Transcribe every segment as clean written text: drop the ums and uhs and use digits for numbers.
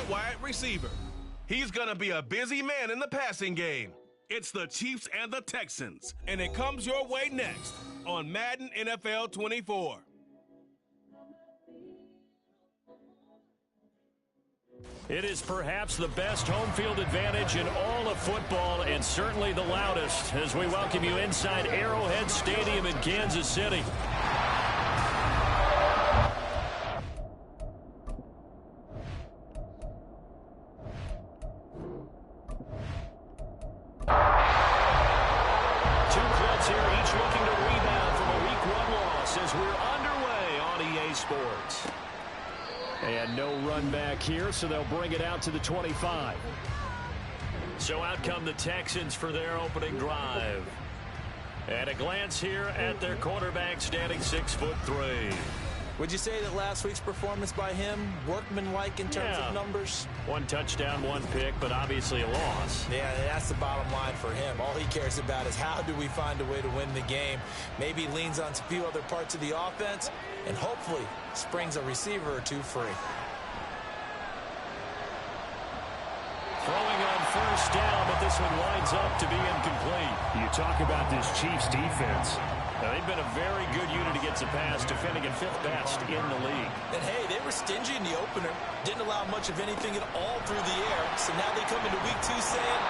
at wide receiver. He's going to be a busy man in the passing game. It's the Chiefs and the Texans, and it comes your way next on Madden NFL 24. It is perhaps the best home field advantage in all of football, and certainly the loudest, as we welcome you inside Arrowhead Stadium in Kansas City. Two clubs here, each looking to rebound from a Week 1 loss as we're underway on EA Sports. And no run back here, so they'll bring it out to the 25. So out come the Texans for their opening drive. At a glance here at their quarterback, standing 6'3". Would you say that last week's performance by him, workmanlike in terms of numbers? 1 touchdown, 1 pick, but obviously a loss. Yeah, that's the bottom line for him. All he cares about is how do we find a way to win the game. Maybe leans on a few other parts of the offense, and hopefully springs a receiver or two free. Throwing on first down, but this one winds up to be incomplete. You talk about this Chiefs defense. Now, they've been a very good unit against the pass, defending at 5th best in the league. And hey, they were stingy in the opener. Didn't allow much of anything at all through the air. So now they come into Week 2 saying,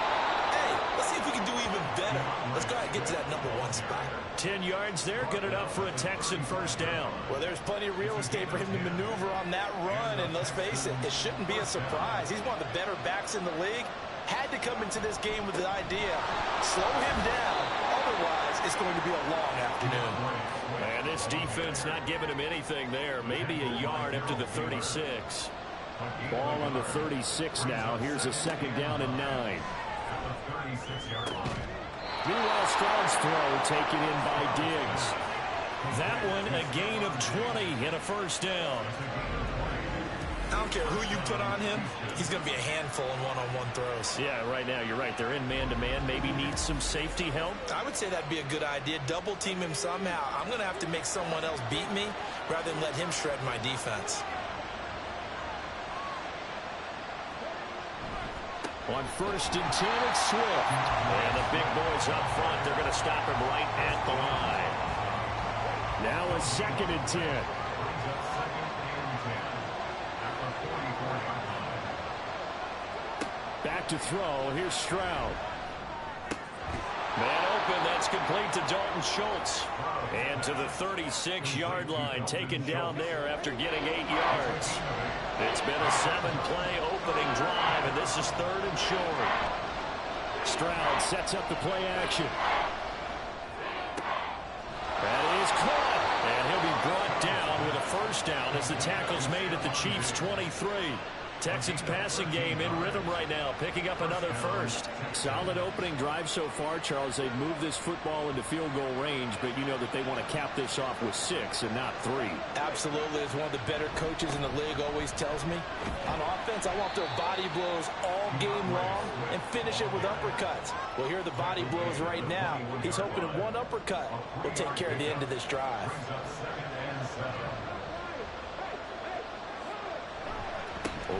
hey, let's see if we can do even better. Let's go ahead and get to that #1 spot. 10 yards there, good enough for a Texan first down. Well, there's plenty of real estate for him to maneuver on that run. And let's face it, it shouldn't be a surprise. He's one of the better backs in the league. Had to come into this game with the idea, slow him down. Otherwise, it's going to be a long afternoon. And this defense not giving him anything there. Maybe a yard up to the 36. Ball on the 36 now. Here's a 2nd down and 9. Meanwhile, Stroud's throw taken in by Diggs. That one a gain of 20 and a first down. I don't care who you put on him. He's going to be a handful in one-on-one throws. Yeah, right now, you're right. They're in man-to-man. Maybe needs some safety help. I would say that'd be a good idea. Double team him somehow. I'm going to have to make someone else beat me rather than let him shred my defense. On 1st and 10, it's Swift. And the big boys up front, they're going to stop him right at the line. Now a 2nd and 10. Back to throw. Here's Stroud. Man open. That's complete to Dalton Schultz. And to the 36-yard line, taken down there after getting 8 yards. It's been a 7-play opening drive, and this is 3rd and short. Stroud sets up the play action. That is caught. And he'll be brought down with a first down as the tackle's made at the Chiefs' 23. Texans passing game in rhythm right now, picking up another first. Solid opening drive so far, Charles. They've moved this football into field goal range, but you know that they want to cap this off with 6 and not 3. Absolutely. As one of the better coaches in the league always tells me, on offense, I want their body blows all game long and finish it with uppercuts. Well, here are the body blows right now. He's hoping that one uppercut will take care of the end of this drive.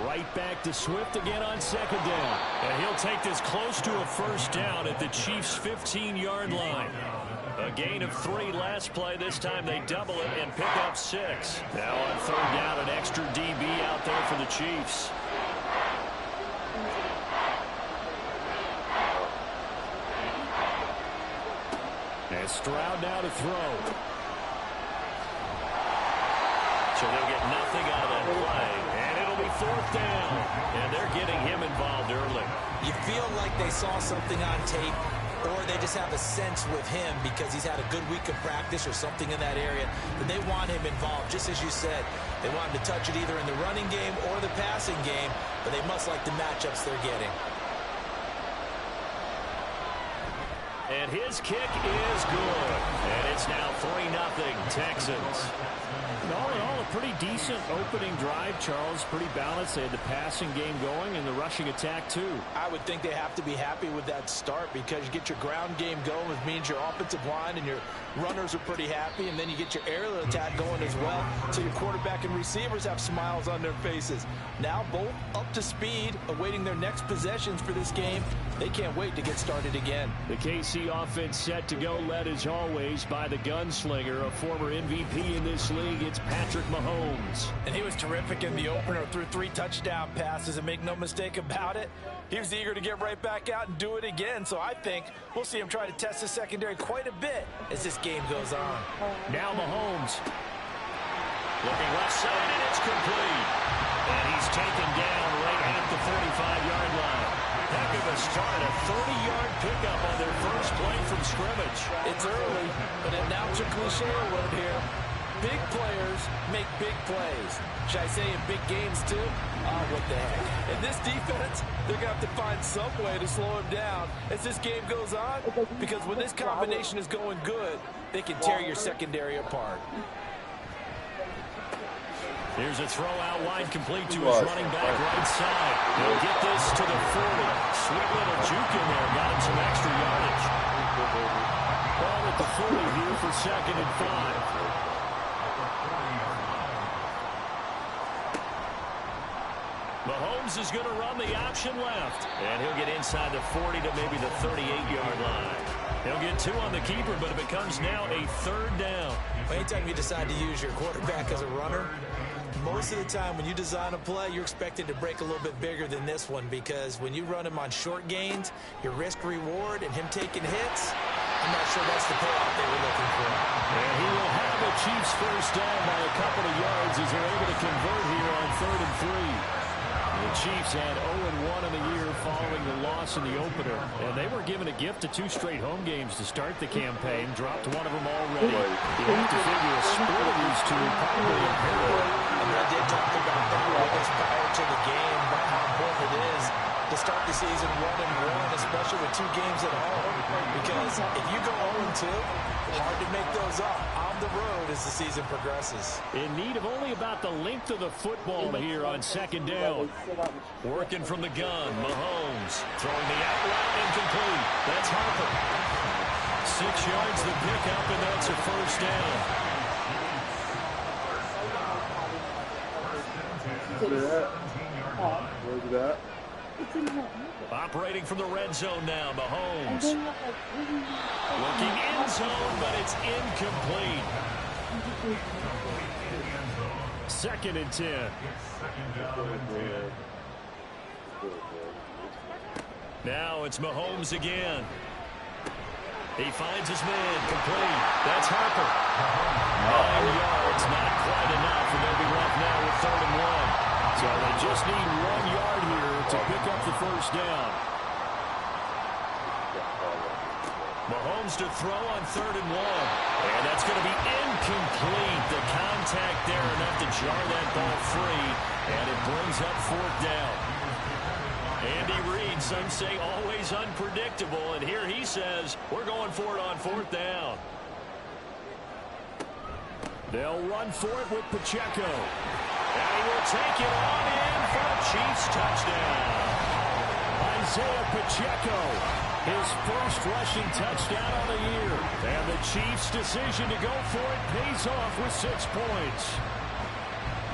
Right back to Swift again on 2nd down. And he'll take this close to a first down at the Chiefs' 15-yard line. A gain of 3 last play. This time they double it and pick up 6. Now on 3rd down, an extra DB out there for the Chiefs. And Stroud now to throw. So they'll get nothing out of that play. And it'll be 4th down. And they're getting him involved early. You feel like they saw something on tape, or they just have a sense with him because he's had a good week of practice or something in that area, that they want him involved. Just as you said, they want him to touch it either in the running game or the passing game, but they must like the matchups they're getting. And his kick is good. And it's now 3-0 Texans. And all in all, a pretty decent opening drive, Charles. Pretty balanced. They had the passing game going and the rushing attack, too. I would think they have to be happy with that start because you get your ground game going, which means your offensive line and your runners are pretty happy, and then you get your aerial attack going as well, so your quarterback and receivers have smiles on their faces. Now both up to speed, awaiting their next possessions for this game. They can't wait to get started again. The KC offense set to go, led as always by the gunslinger, a former MVP in this league. It's Patrick Mahomes. And he was terrific in the opener, threw 3 touchdown passes, and make no mistake about it, he was eager to get right back out and do it again. So I think we'll see him try to test the secondary quite a bit as this game goes on. Now Mahomes. Looking left side, and it's complete. And he's taken down right at the 35-yard line. Heck of a start, a 30-yard pickup on their first play from scrimmage. It's early, but it now a cliche alert here. Big players make big plays. Should I say in big games too? Oh, what the heck. In this defense, they're going to have to find some way to slow him down as this game goes on, because when this combination is going good, they can tear your secondary apart. Here's a throw out wide, complete to his running back right side. He'll get this to the 40. Sweet little juke in there, got him some extra yardage. Ball at the 40 here for 2nd and 5. Mahomes is going to run the option left. And he'll get inside the 40 to maybe the 38-yard line. He'll get 2 on the keeper, but it becomes now a 3rd down. Anytime you decide to use your quarterback as a runner, most of the time when you design a play, you're expected to break a little bit bigger than this one, because when you run him on short gains, your risk-reward and him taking hits, I'm not sure that's the payoff they were looking for. And he will have the Chiefs first down by a couple of yards as they're able to convert here on 3rd and 3. The Chiefs had 0-1 in the year following the loss in the opener. And they were given a gift of 2 straight home games to start the campaign. Dropped one of them already. You have to figure a split of these 2 probably imperative. And I did talk about that with us prior to the game, but how important it is to start the season 1-1, especially with 2 games at home. Because if you go 0-2, hard to make those up on the road as the season progresses. In need of only about the length of the football here on 2nd down. Working from the gun, Mahomes throwing the out route, incomplete. That's Harper. 6 yards the pickup, and that's a first down. Where's that? Operating from the red zone now, Mahomes. Looking end zone, but it's incomplete. 2nd and 10. Now it's Mahomes again. He finds his man, complete. That's Harper. 9 yards, not quite enough, and they'll be left now with 3rd and 1. So they just need 1 yard here to pick up the first down. Mahomes to throw on 3rd and 1. And that's going to be incomplete. The contact there enough to jar that ball free. And it brings up 4th down. Andy Reid, some say always unpredictable. And here he says, we're going for it on 4th down. They'll run for it with Pacheco. And he will take it on in for a Chiefs touchdown. Isaiah Pacheco, his first rushing touchdown on the year. And the Chiefs' decision to go for it pays off with 6 points.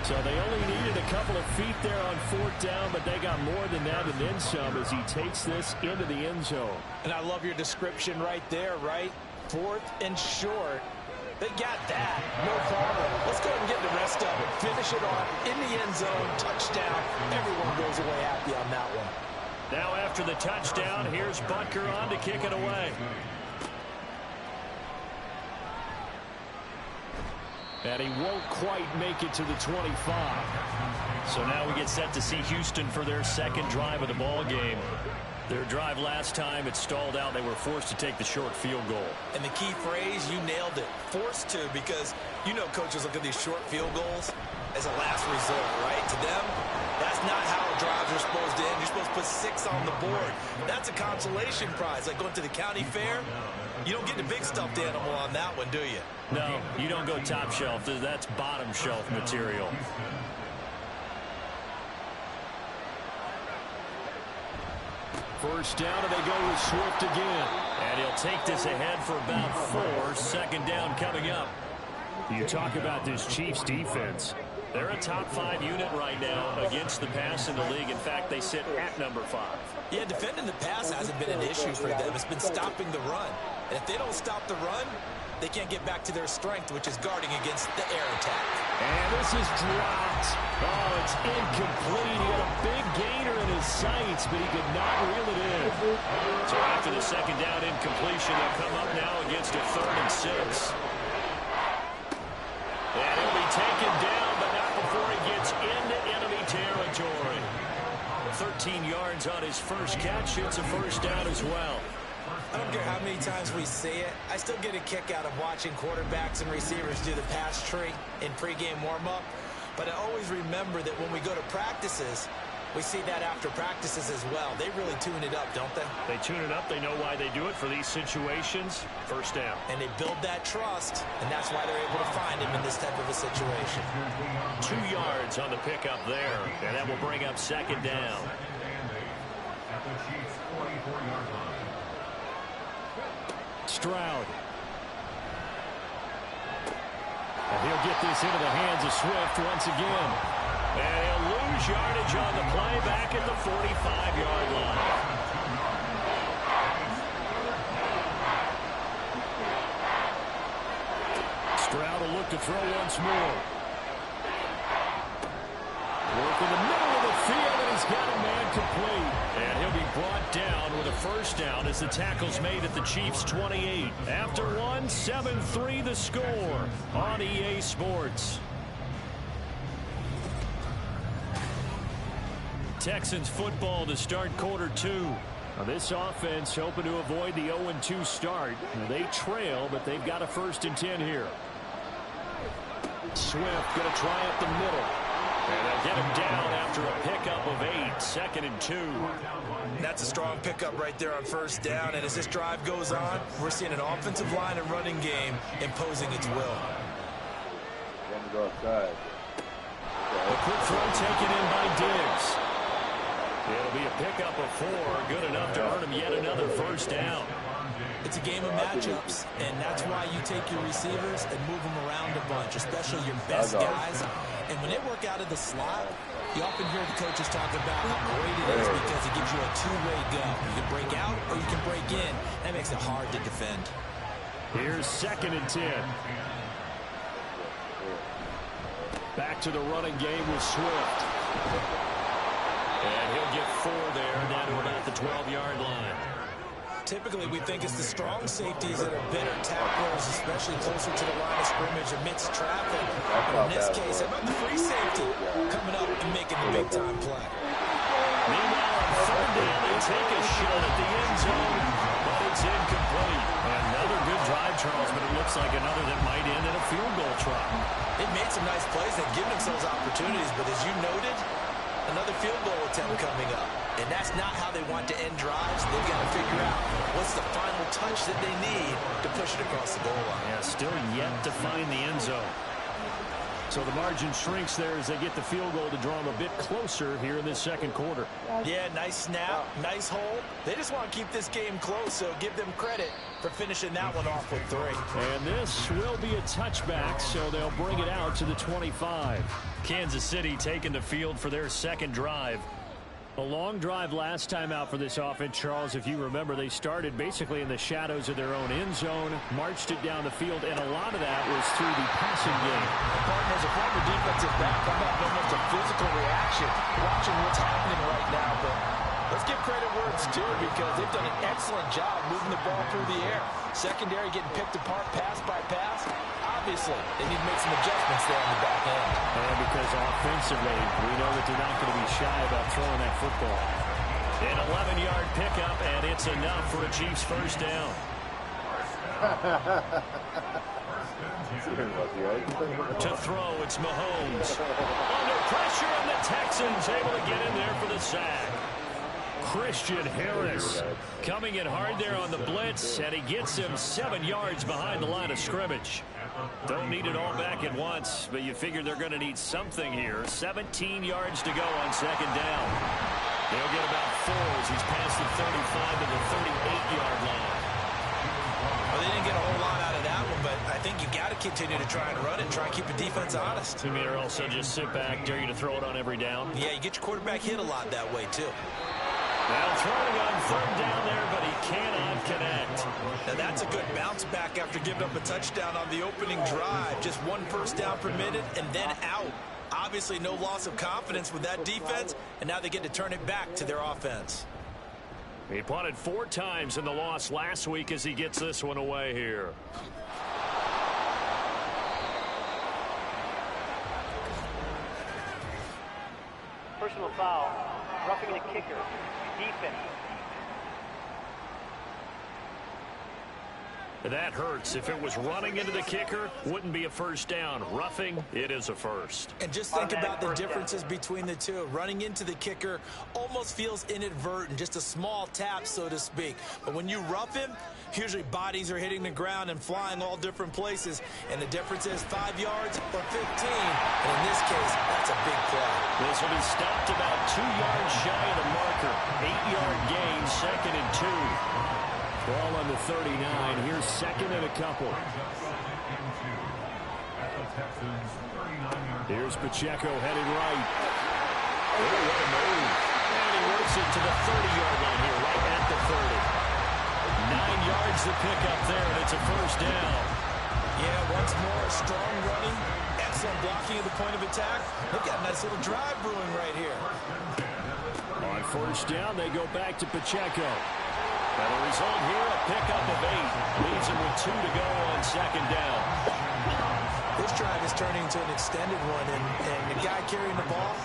So they only needed a couple of feet there on 4th down, but they got more than that and then some as he takes this into the end zone. And I love your description right there, right? 4th and short. They got that. No problem. Let's go ahead and get the rest of it. Finish it off in the end zone. Touchdown. Everyone goes away happy on that one. Now after the touchdown, here's Butker on to kick it away. And he won't quite make it to the 25. So now we get set to see Houston for their 2nd drive of the ball game. Their drive last time, it stalled out. They were forced to take the short field goal. And the key phrase, you nailed it. Forced to, because you know coaches look at these short field goals as a last resort, right? To them, that's not how drives are supposed to end. You're supposed put 6 on the board. That's a consolation prize, like going to the county fair. You don't get the big stuffed animal on that one, do you? No, you don't go top shelf. That's bottom shelf material. First down, and they go with Swift again. And he'll take this ahead for about 4. Second down coming up. You talk about this Chiefs defense. They're a top 5 unit right now against the pass in the league. In fact, they sit at number 5. Yeah, defending the pass hasn't been an issue for them. It's been stopping the run. And if they don't stop the run, they can't get back to their strength, which is guarding against the air attack. And this is dropped. Oh, it's incomplete. He had a big gainer in his sights, but he could not reel it in. So after the second down incompletion, they'll come up now against a 3rd and 6. And he'll be taken down, but not before he gets into enemy territory. 13 yards on his first catch. It's a first down as well. I don't care how many times we say it. I still get a kick out of watching quarterbacks and receivers do the pass tree in pregame warm-up. But I always remember that when we go to practices, we see that after practices as well. They really tune it up, don't they? They tune it up. They know why they do it for these situations. First down. And they build that trust, and that's why they're able to find him in this type of a situation. 2 yards on the pickup there, and that will bring up second down. Stroud. And he'll get this into the hands of Swift once again. And he'll lose yardage on the play back at the 45-yard line. Stroud will look to throw once more. Work in the middle of the field, and he's got a man complete. And he'll be brought down with a first down as the tackle's made at the Chiefs' 28. After one, 7-3 the score on EA Sports. Texans football to start quarter 2. Now this offense hoping to avoid the 0-2 start. Now they trail, but they've got a 1st and 10 here. Swift going to try up the middle. And they'll get him down after a pickup of 8. 2nd and 2. That's a strong pickup right there on first down. And as this drive goes on, we're seeing an offensive line and running game imposing its will. A quick throw taken in by Diggs. It'll be a pickup of 4. Good enough to earn him yet another first down. It's a game of matchups, and that's why you take your receivers and move them around a bunch, especially your best guys. And when they work out of the slot, you often hear the coaches talk about how great it is because it gives you a two-way go. You can break out or you can break in. That makes it hard to defend. Here's 2nd and 10. Back to the running game with Swift. And he'll get 4 there, down to about the 12-yard line. Typically, we think it's the strong safeties that are better tacklers, especially closer to the line of scrimmage amidst traffic. But in this case, how about the free safety coming up and making the big-time play? Meanwhile, on 3rd down, they take a shot at the end zone, but it's incomplete. Another good drive, Charles, but it looks like another that might end in a field goal try. They've made some nice plays. They've given themselves opportunities, but as you noted, another field goal attempt coming up. And that's not how they want to end drives. They've got to figure out what's the final touch that they need to push it across the goal line. Yeah, still yet to find the end zone. So the margin shrinks there as they get the field goal to draw them a bit closer here in this second quarter. Yeah, nice snap, nice hold. They just want to keep this game close, so give them credit for finishing that one off with 3. And this will be a touchback, so they'll bring it out to the 25. Kansas City taking the field for their second drive. A long drive last time out for this offense, Charles. If you remember, they started basically in the shadows of their own end zone, marched it down the field, and a lot of that was through the passing game. Partners, a former defensive back, I'm having almost a physical reaction watching what's happening right now. But let's give credit where it's due because they've done an excellent job moving the ball through the air. Secondary getting picked apart pass by pass. Obviously, they need to make some adjustments there on the back end. And because offensively, we know that they're not going to be shy about throwing that football. An 11-yard pickup, and it's enough for a Chiefs first down. To throw, it's Mahomes. Under pressure, and the Texans able to get in there for the sack. Christian Harris coming in hard there on the blitz, and he gets him 7 yards behind the line of scrimmage. Don't need it all back at once, but you figure they're going to need something here. 17 yards to go on second down. They'll get about 4 as he's past the 35 to the 38-yard line. Well, they didn't get a whole lot out of that one, but I think you got to continue to try and run it, try and keep the defense honest. You mean or also just sit back, dare you to throw it on every down? Yeah, you get your quarterback hit a lot that way, too. Now throwing on third down there, but he cannot connect. Now that's a good bounce back after giving up a touchdown on the opening drive. Just 1 first down permitted and then out. Obviously no loss of confidence with that defense, and now they get to turn it back to their offense. He punted 4 times in the loss last week as he gets this one away here. Personal foul, roughing the kicker, defense. That hurts. If it was running into the kicker, wouldn't be a first down. Roughing, it is a first. And just think about the differences between the two. Running into the kicker almost feels inadvertent, just a small tap, so to speak. But when you rough him, usually bodies are hitting the ground and flying all different places. And the difference is 5 yards or 15. And in this case, that's a big play. This will be stopped about 2 yards shy of the marker. 8-yard gain, 2nd and 2. Ball on the 39. Here's 2nd and a couple. Here's Pacheco headed right. Oh, what a move. And he works it to the 30-yard line here, right at the 30. 9 yards to pick up there, and it's a first down. Yeah, once more, strong running, excellent blocking at the point of attack. Look at a nice little drive brewing right here. On first down, they go back to Pacheco. And the result here, a pickup of 8. Leaves him with 2 to go on second down. This drive is turning into an extended one, and the guy carrying the ball,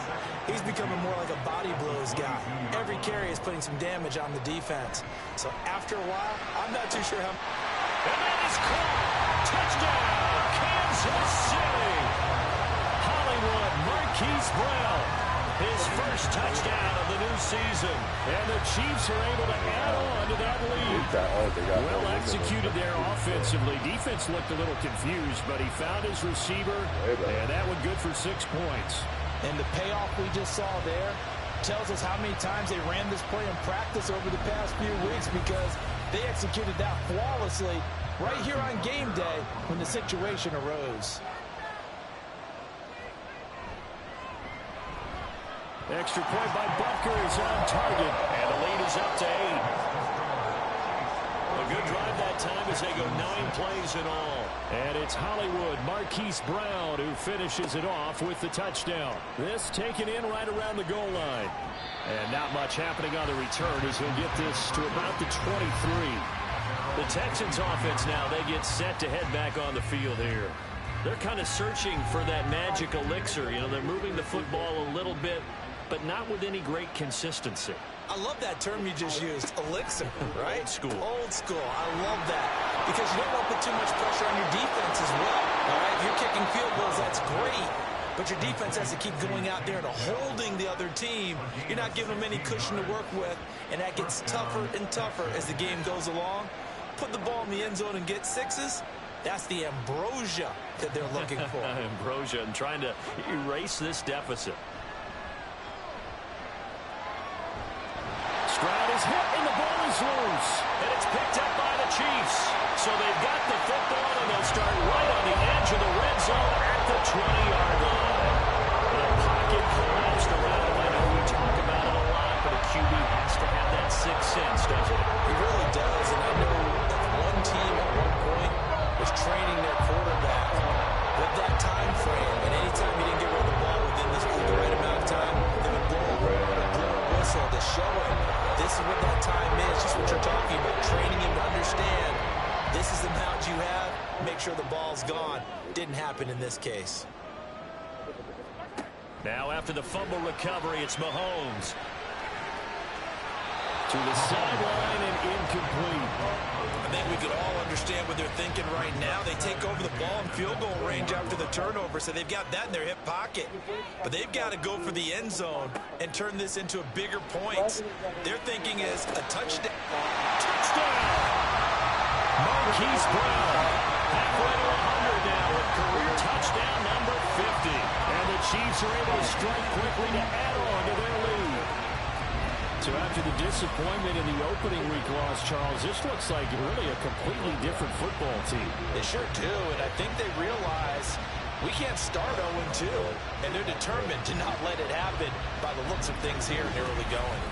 he's becoming more like a body blows guy. Every carry is putting some damage on the defense. So after a while, I'm not too sure how... And that is caught. Touchdown, Kansas City. Hollywood Marquise Brown. His first touchdown of the new season. And the Chiefs are able to add on to that lead. Well executed there offensively. Defense looked a little confused, but he found his receiver, and that one good for 6 points. And the payoff we just saw there tells us how many times they ran this play in practice over the past few weeks, because they executed that flawlessly right here on game day when the situation arose. Extra point by Butker is on target, and the lead is up to 8. A good drive that time as they go 9 plays in all. And it's Hollywood Marquise Brown who finishes it off with the touchdown. This taken in right around the goal line. And not much happening on the return as he'll get this to about the 23. The Texans offense now, they get set to head back on the field here. They're kind of searching for that magic elixir. You know, they're moving the football a little bit, but not with any great consistency. I love that term you just used, elixir, right? Old school. Old school. I love that. Because you don't want to put too much pressure on your defense as well. All right, if you're kicking field goals, that's great. But your defense has to keep going out there and holding the other team. You're not giving them any cushion to work with, and that gets tougher and tougher as the game goes along. Put the ball in the end zone and get 6s. That's the ambrosia that they're looking for. Ambrosia, and trying to erase this deficit. Stroud is hit, and the ball is loose. And it's picked up by the Chiefs. So they've got the football, and they'll start right on the edge of the red zone at the 20-yard line. The pocket collapsed around him. I know we talk about it a lot, but a QB has to have that sixth sense, doesn't it? He really does, and I know if one team at one point was training their quarterback with that time frame, and anytime he didn't get rid of the ball within the right amount of time, they would blow a whistle to show him this is what that time is, just what you're talking about, training him to understand this is the amount you have, make sure the ball's gone. Didn't happen in this case. Now after the fumble recovery, it's Mahomes. To the sideline and incomplete. I think we could all understand understand what they're thinking right now. They take over the ball in field goal range after the turnover, so they've got that in their hip pocket. But they've got to go for the end zone and turn this into a bigger point. Their thinking is a touchdown. Touchdown! Marquise Brown, halfway to 100 now with career touchdown number 50. And the Chiefs are able to strike quickly to add on to their lead. So after the disappointment in the opening week loss, Charles, this looks like really a completely different football team. They sure do, and I think they realize we can't start 0-2, and they're determined to not let it happen by the looks of things here in the early going.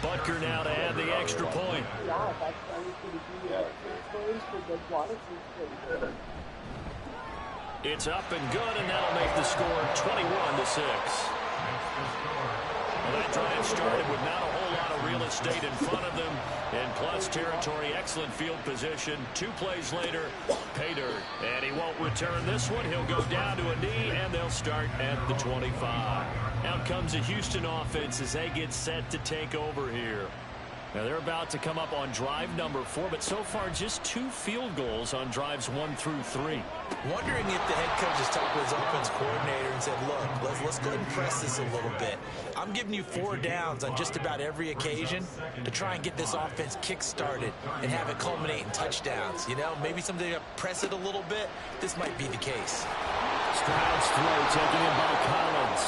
Butker now to add the extra point. It's up and good, and that'll make the score 21-6. Well, that drive started with not a whole lot of real estate in front of them. In plus territory, excellent field position. 2 plays later, pay dirt. And he won't return this one. He'll go down to a knee, and they'll start at the 25. Out comes the Houston offense as they get set to take over here. Now they're about to come up on drive number 4, but so far just 2 field goals on drives 1 through 3. Wondering if the head coach has talked with his offense coordinator and said, look, let's go ahead and press this a little bit. I'm giving you 4 downs on just about every occasion to try and get this offense kick-started and have it culminate in touchdowns. You know, maybe someday to press it a little bit. This might be the case. Stroud's throw taken in by Collins.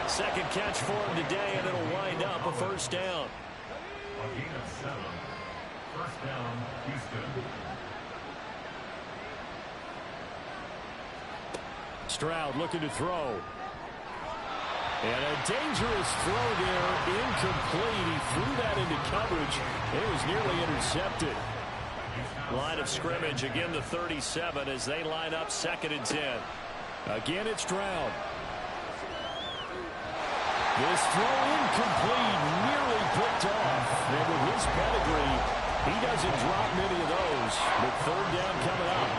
Second catch for him today, and it'll wind up a first down. First down, Houston. Stroud looking to throw. And a dangerous throw there, incomplete. He threw that into coverage. It was nearly intercepted. Line of scrimmage, again the 37 as they line up 2nd and 10. Again, it's Stroud. This throw incomplete, nearly picked off. And with his pedigree, he doesn't drop many of those. But 3rd down coming up.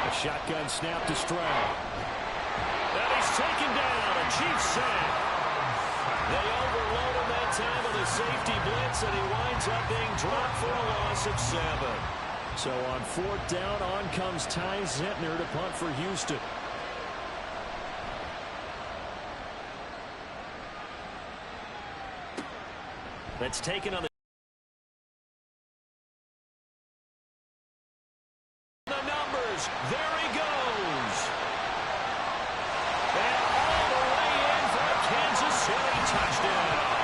A shotgun snap to Stroud. And he's taken down. A Chiefs sack. They overload him that time with a safety blitz, and he winds up being dropped for a loss of 7. So on 4th down, on comes Ty Zentner to punt for Houston. That's taken on the numbers. There he goes. And all the way in for a Kansas City touchdown.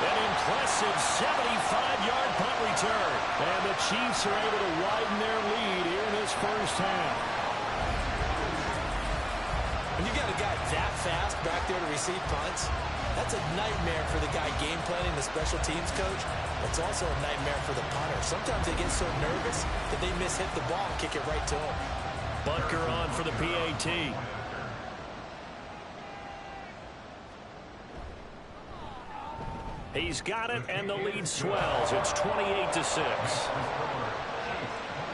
An impressive 75-yard punt return. And the Chiefs are able to widen their lead here in this first half. When you got a guy that fast back there to receive punts, that's a nightmare for the guy game planning, the special teams coach. It's also a nightmare for the punter. Sometimes they get so nervous that they mishit the ball and kick it right to him. Butker on for the PAT. He's got it, and the lead swells. It's 28-6.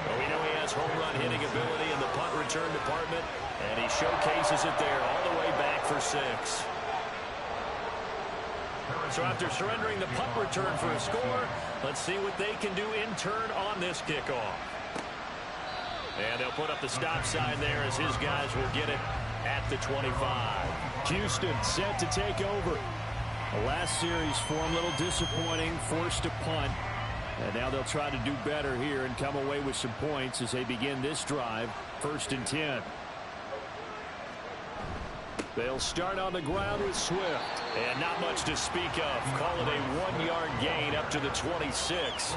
Well, we know he has home run hitting ability in the punt return department, and he showcases it there all the way back for 6. So after surrendering the punt return for a score, let's see what they can do in turn on this kickoff. And they'll put up the stop sign there as his guys will get it at the 25. Houston set to take over. The last series for him, a little disappointing, forced to punt. And now they'll try to do better here and come away with some points as they begin this drive, 1st and 10. They'll start on the ground with Swift. And not much to speak of. Call it a 1-yard gain up to the 26.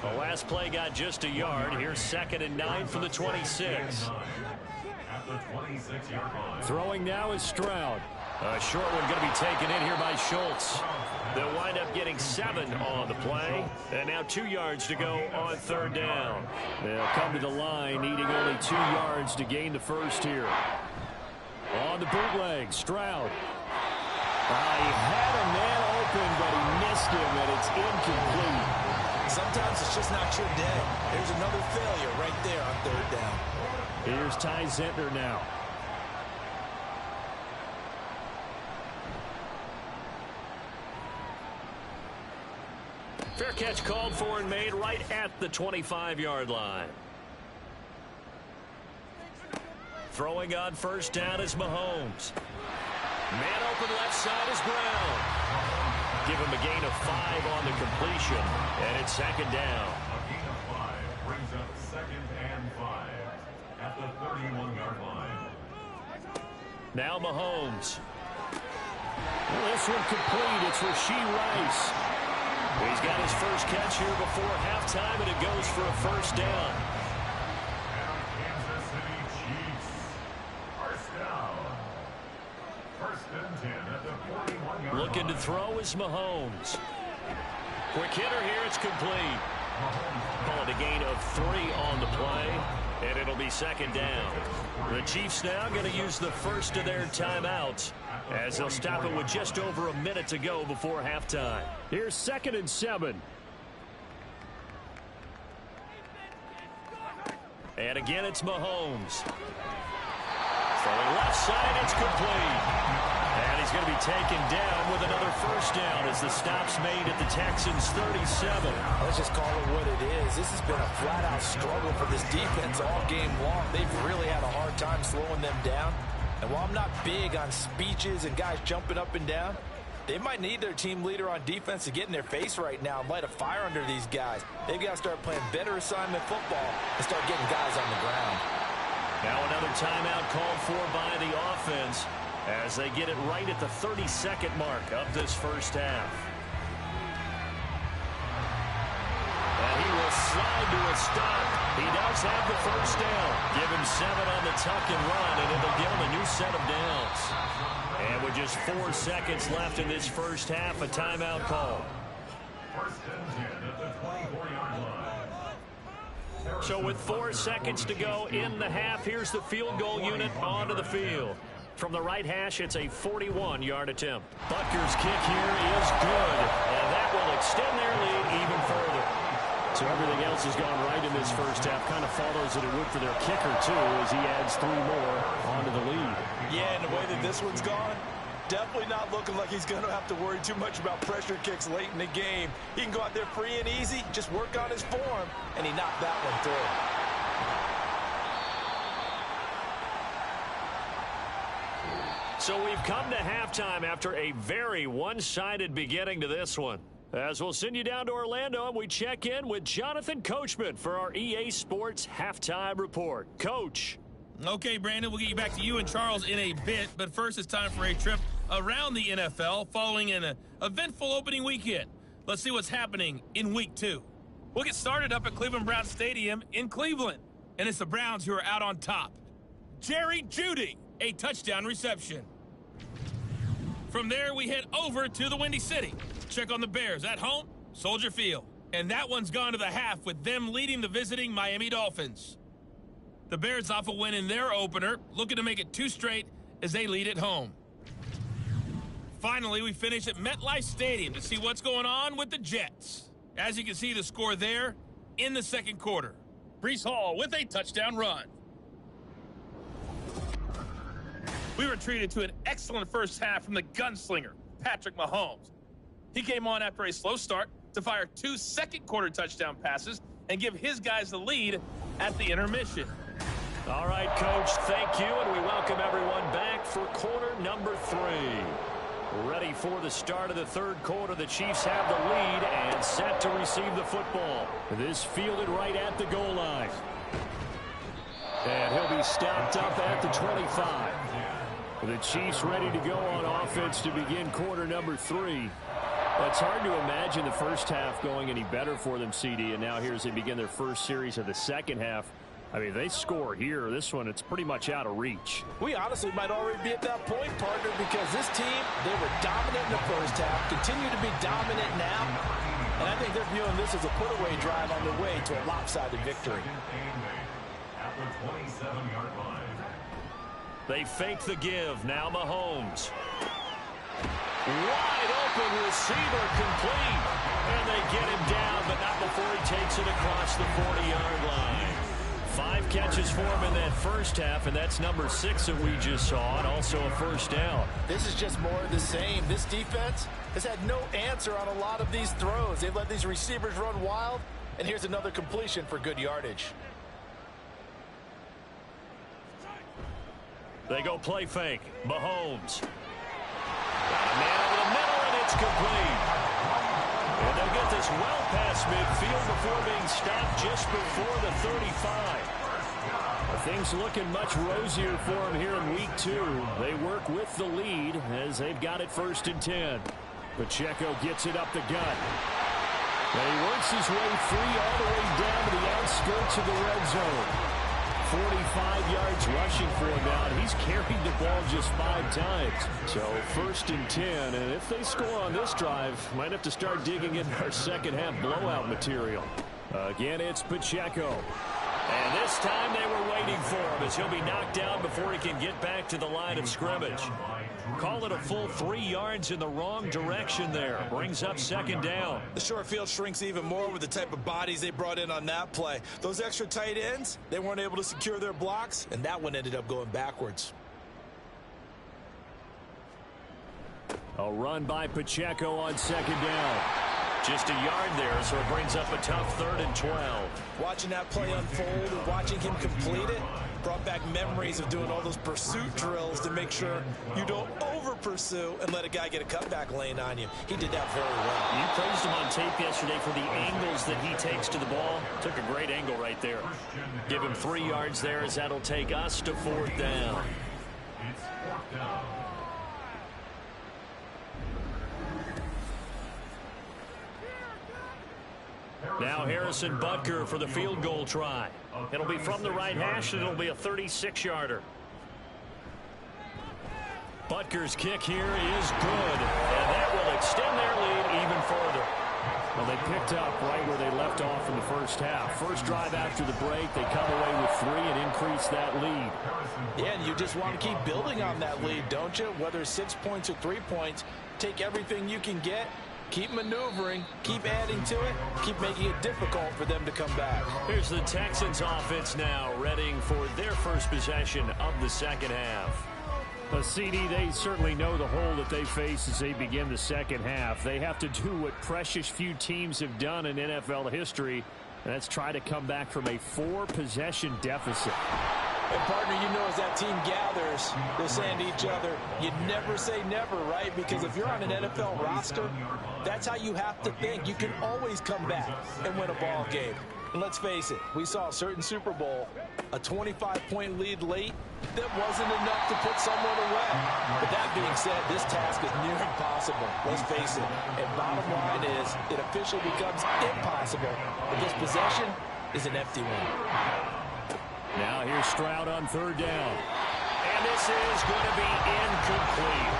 The last play got just a yard. Here's 2nd and 9 for the 26. Throwing now is Stroud. A short one going to be taken in here by Schultz. They'll wind up getting 7 on the play. And now 2 yards to go on 3rd down. They'll come to the line needing only 2 yards to gain the first here. On the bootleg, Stroud. He had a man open, but he missed him, and it's incomplete. Sometimes it's just not your day. There's another failure right there on 3rd down. Here's Ty Zentner now. Fair catch called for and made right at the 25-yard line. Throwing on first down is Mahomes. Man open left side is Brown. Give him a gain of 5 on the completion, and it's second down. A gain of 5 brings up 2nd and 5 at the 31-yard line. Now Mahomes. Well, this one complete. It's Rashee Rice. He's got his first catch here before halftime, and it goes for a first down. Kansas City Chiefs. First down. 1st and 10 at the 41-yard line. Looking to throw is Mahomes. Quick hitter here. It's complete. Call it a gain of 3 on the play, and it'll be second down. The Chiefs now going to use the first of their timeouts as they'll stop it with just over a minute to go before halftime. Here's 2nd and 7. And again, it's Mahomes. Throwing left side, it's complete. And he's going to be taken down with another first down as the stop's made at the Texans' 37. Let's just call it what it is. This has been a flat-out struggle for this defense all game long. They've really had a hard time slowing them down. And while I'm not big on speeches and guys jumping up and down, they might need their team leader on defense to get in their face right now and light a fire under these guys. They've got to start playing better assignment football and start getting guys on the ground. Now another timeout called for by the offense as they get it right at the 32nd mark of this first half. And he will slide to a stop. He does have the first down. Give him 7 on the tuck and run, and it'll give him a new set of downs. And with just 4 seconds left in this first half, a timeout call. 1st and 10 at the 24-yard line. So with 4 seconds to go in the half, here's the field goal unit onto the field. From the right hash, it's a 41-yard attempt. Butker's kick here is good, and that will extend their lead even further. So everything else has gone right in this first half. Kind of follows that it would for their kicker, too, as he adds 3 more onto the lead. Yeah, and the way that this one's gone, definitely not looking like he's going to have to worry too much about pressure kicks late in the game. He can go out there free and easy, just work on his form, and he knocked that one through. So we've come to halftime after a very one-sided beginning to this one. As we'll send you down to Orlando, and we check in with Jonathan Coachman for our EA Sports Halftime Report. Coach. Okay, Brandon, we'll get you back to you and Charles in a bit, but first it's time for a trip around the NFL following an eventful opening weekend. Let's see what's happening in Week 2. We'll get started up at Cleveland Browns Stadium in Cleveland, and it's the Browns who are out on top. Jerry Jeudy, a touchdown reception. From there, we head over to the Windy City. Check on the Bears at home, Soldier Field. And that one's gone to the half with them leading the visiting Miami Dolphins. The Bears off a win in their opener, looking to make it 2 straight as they lead at home. Finally, we finish at MetLife Stadium to see what's going on with the Jets. As you can see, the score there in the second quarter. Breece Hall with a touchdown run. We were treated to an excellent first half from the gunslinger, Patrick Mahomes. He came on after a slow start to fire 2 second-quarter touchdown passes and give his guys the lead at the intermission. All right, Coach, thank you, and we welcome everyone back for quarter number 3. Ready for the start of the third quarter. The Chiefs have the lead and set to receive the football. This fielded right at the goal line. And he'll be stopped up at the 25. The Chiefs ready to go on offense to begin quarter number 3. Well, it's hard to imagine the first half going any better for them, CD, and now here as they begin their first series of the second half. I mean, they score here. This one, it's pretty much out of reach. We honestly might already be at that point, partner, because this team, they were dominant in the first half, continue to be dominant now, and I think they're viewing this as a put-away drive on their way to a lopsided victory. At the 27-yard line. They fake the give. Now Mahomes. Wide open receiver complete. And they get him down, but not before he takes it across the 40-yard line. 5 catches for him in that first half, and that's number 6 that we just saw, and also a first down. This is just more of the same. This defense has had no answer on a lot of these throws. They've let these receivers run wild, and here's another completion for good yardage. They go play fake. Mahomes. Got a man over the middle, and it's complete. And they'll get this well past midfield before being stopped just before the 35. Things looking much rosier for them here in week 2. They work with the lead as they've got it 1st and 10. Pacheco gets it up the gut. And he works his way free all the way down to the outskirts of the red zone. 45 yards rushing for him now, and he's carried the ball just 5 times. So 1st and 10, and if they score on this drive, might have to start digging into our second half blowout material. Again, it's Pacheco. And this time they were waiting for him as he'll be knocked down before he can get back to the line of scrimmage. Call it a full 3 yards in the wrong direction there. Brings up 2nd down. The short field shrinks even more with the type of bodies they brought in on that play. Those extra tight ends, they weren't able to secure their blocks, and that one ended up going backwards. A run by Pacheco on 2nd down. Just a yard there, so it brings up a tough 3rd and 12. Watching that play unfold and watching him complete it brought back memories of doing all those pursuit drills to make sure you don't over-pursue and let a guy get a cutback lane on you. He did that very well. You praised him on tape yesterday for the angles that he takes to the ball. Took a great angle right there. Give him 3 yards there as that'll take us to 4th down. It's 4th down. Now Harrison Butker for the field goal try. It'll be from the right hash, and it'll be a 36-yarder. Butker's kick here is good, and that will extend their lead even further. Well, they picked up right where they left off in the first half. First drive after the break, they come away with 3 and increase that lead. Yeah, and you just want to keep building on that lead, don't you? Whether 6 points or 3 points, take everything you can get. Keep maneuvering, keep adding to it, keep making it difficult for them to come back. Here's the Texans offense now, readying for their first possession of the second half. CD, they certainly know the hole that they face as they begin the second half. They have to do what precious few teams have done in NFL history, and that's try to come back from a 4-possession deficit. And, partner, you know as that team gathers, they're saying to each other, you never say never, right? Because if you're on an NFL roster, that's how you have to think. You can always come back and win a ball game. And let's face it, we saw a certain Super Bowl, a 25-point lead late, that wasn't enough to put someone away. But that being said, this task is near impossible. Let's face it. And bottom line is, it officially becomes impossible. But this possession is an empty one. Now here's Stroud on 3rd down. And this is going to be incomplete.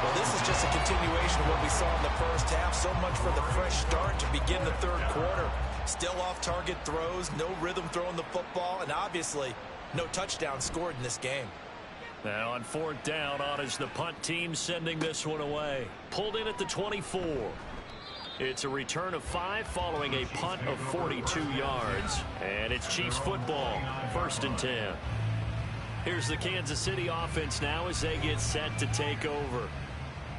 Well, this is just a continuation of what we saw in the first half. So much for the fresh start to begin the 3rd quarter. Still off-target throws, no rhythm throwing the football, and obviously no touchdown scored in this game. Now on 4th down, on is the punt team sending this one away. Pulled in at the 24. It's a return of 5 following a punt of 42 yards. And it's Chiefs football, 1st and 10. Here's the Kansas City offense now as they get set to take over.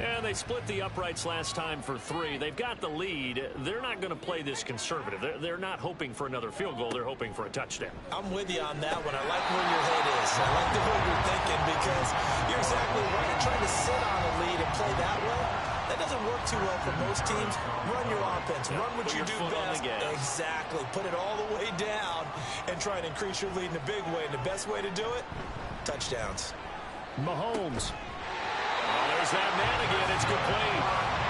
And they split the uprights last time for 3. They've got the lead. They're not going to play this conservative. They're not hoping for another field goal. They're hoping for a touchdown. I'm with you on that one. I like where your head is. I like the way you're thinking because you're exactly right. You're trying to sit on a lead and play that way. That doesn't work too well for most teams. Run your offense. Run what you do best. Exactly. Put it all the way down and try and increase your lead in a big way. And the best way to do it, touchdowns. Mahomes. Oh, there's that man again. It's complete.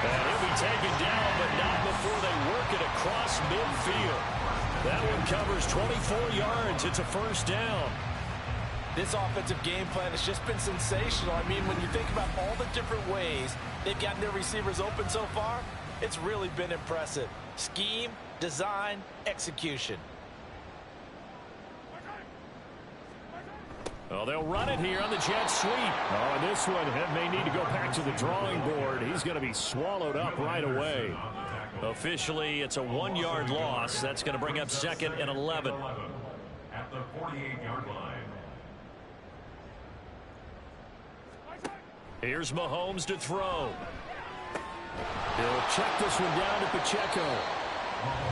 And he'll be taken down, but not before they work it across midfield. That one covers 24 yards. It's a 1st down. This offensive game plan has just been sensational. I mean, when you think about all the different ways they've gotten their receivers open so far, it's really been impressive. Scheme, design, execution. Well, they'll run it here on the jet sweep. Oh, and this one may need to go back to the drawing board. He's going to be swallowed up right away. Officially, it's a 1-yard loss. That's going to bring up 2nd and 11. Here's Mahomes to throw. He'll check this one down to Pacheco.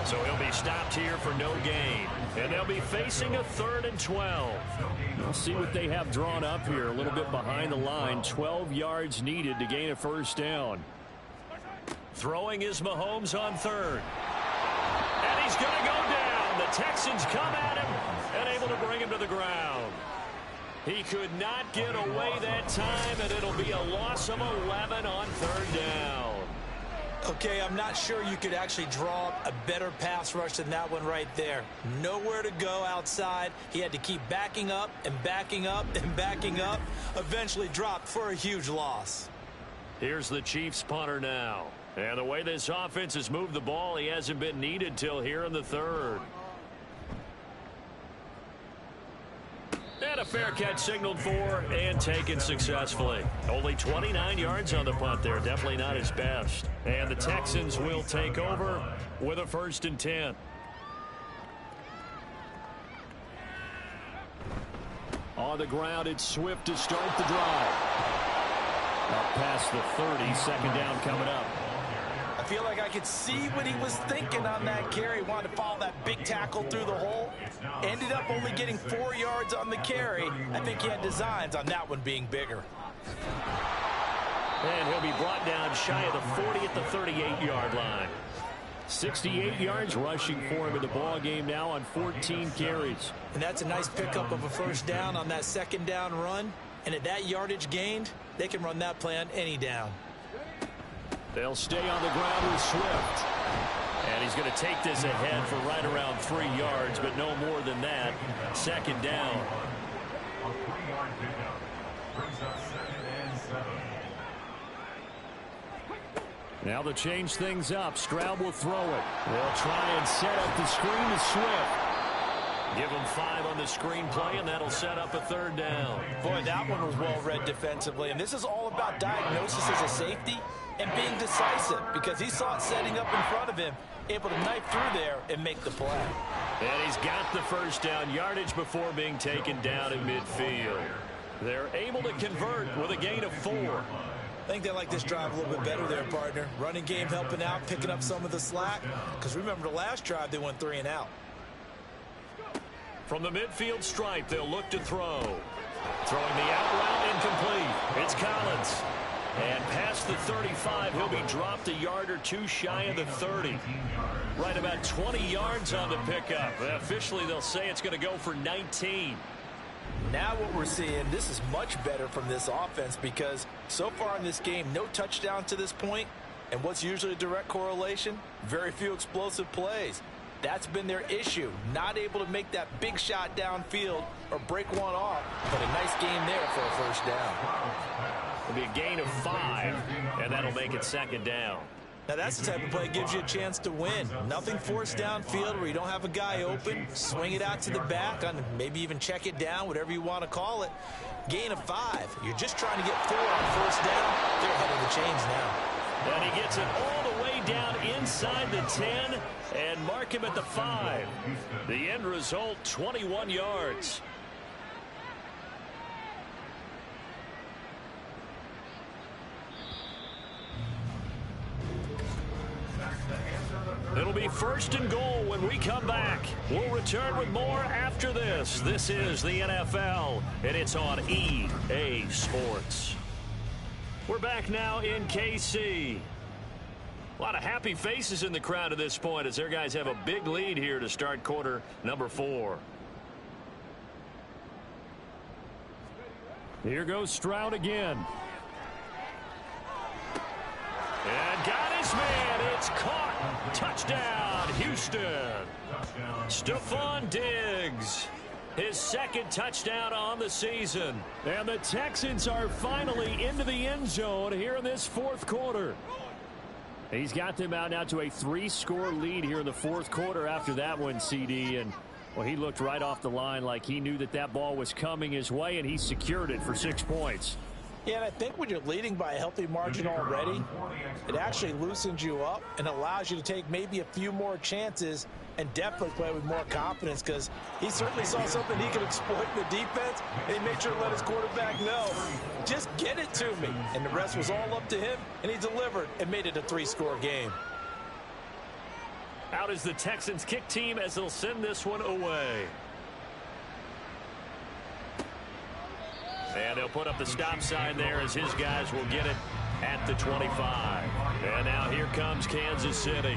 So he'll be stopped here for no gain. And they'll be facing a 3rd and 12. We'll see what they have drawn up here. A little bit behind the line. 12 yards needed to gain a first down. Throwing is Mahomes on 3rd. And he's going to go down. The Texans come at him and able to bring him to the ground. He could not get away that time, and it'll be a loss of 11 on 3rd down. Okay, I'm not sure you could actually draw up a better pass rush than that one right there. Nowhere to go outside. He had to keep backing up and backing up and backing up. Eventually dropped for a huge loss. Here's the Chiefs punter now. And the way this offense has moved the ball, he hasn't been needed till here in the 3rd. And a fair catch signaled for and taken successfully. Only 29 yards on the punt there. Definitely not his best. And the Texans will take over with a 1st and 10. On the ground, it's Swift to start the drive. Up past the 30, 2nd down coming up. I feel like I could see what he was thinking on that carry. Wanted to follow that big tackle through the hole. Ended up only getting 4 yards on the carry. I think he had designs on that one being bigger. And he'll be brought down shy of the 40 at the 38-yard line. 68 yards rushing for him in the ball game now on 14 carries. And that's a nice pickup of a 1st down on that 2nd down run. And at that yardage gained, they can run that play on any down. They'll stay on the ground with Swift. And he's going to take this ahead for right around 3 yards, but no more than that. 2nd down. A 3-yard pickup brings up 2nd and 7. Now they'll change things up. Stroud will throw it. They'll try and set up the screen to Swift. Give him 5 on the screen play, and that'll set up a 3rd down. Boy, that one was well read defensively. And this is all about diagnosis as a safety and being decisive, because he saw it setting up in front of him, able to knife through there and make the play. And he's got the 1st down yardage before being taken down in midfield. They're able to convert with a gain of 4. I think they like this drive a little bit better there, partner. Running game helping out, picking up some of the slack. Because remember, the last drive, they went 3 and out. From the midfield stripe, they'll look to throw. Throwing the out route incomplete. It's Collins. And past the 35, he'll be dropped a yard or 2 shy of the 30. Right about 20 yards on the pickup. Officially, they'll say it's going to go for 19. Now what we're seeing, this is much better from this offense, because so far in this game, no touchdown to this point. And what's usually a direct correlation? Very few explosive plays. That's been their issue. Not able to make that big shot downfield or break one off. But a nice game there for a 1st down. It'll be a gain of 5, and that'll make it 2nd down. Now that's the type of play that gives you a chance to win. Nothing forced downfield where you don't have a guy open. Swing it out to the back, on maybe even check it down, whatever you want to call it. Gain of 5. You're just trying to get 4 on 1st down. They're ahead of the chains now. And he gets it all the way down inside the 10 and mark him at the 5. The end result, 21 yards. It'll be 1st and goal when we come back. We'll return with more after this. This is the NFL, and it's on EA Sports. We're back now in KC. A lot of happy faces in the crowd at this point as their guys have a big lead here to start quarter number 4. Here goes Stroud again. And got his man. It's caught. Touchdown, Houston. Stephon Diggs. His 2nd touchdown on the season. And the Texans are finally into the end zone here in this 4th quarter. He's got them out now to a 3-score lead here in the 4th quarter after that one, CD. And, well, he looked right off the line like he knew that that ball was coming his way, and he secured it for 6 points. Yeah, and I think when you're leading by a healthy margin already, it actually loosens you up and allows you to take maybe a few more chances and definitely play with more confidence, because he certainly saw something he could exploit in the defense, and he made sure to let his quarterback know, just get it to me. And the rest was all up to him, and he delivered and made it a 3-score game. Out is the Texans kick team as they'll send this one away. And they'll put up the stop sign there as his guys will get it at the 25. And now here comes Kansas City.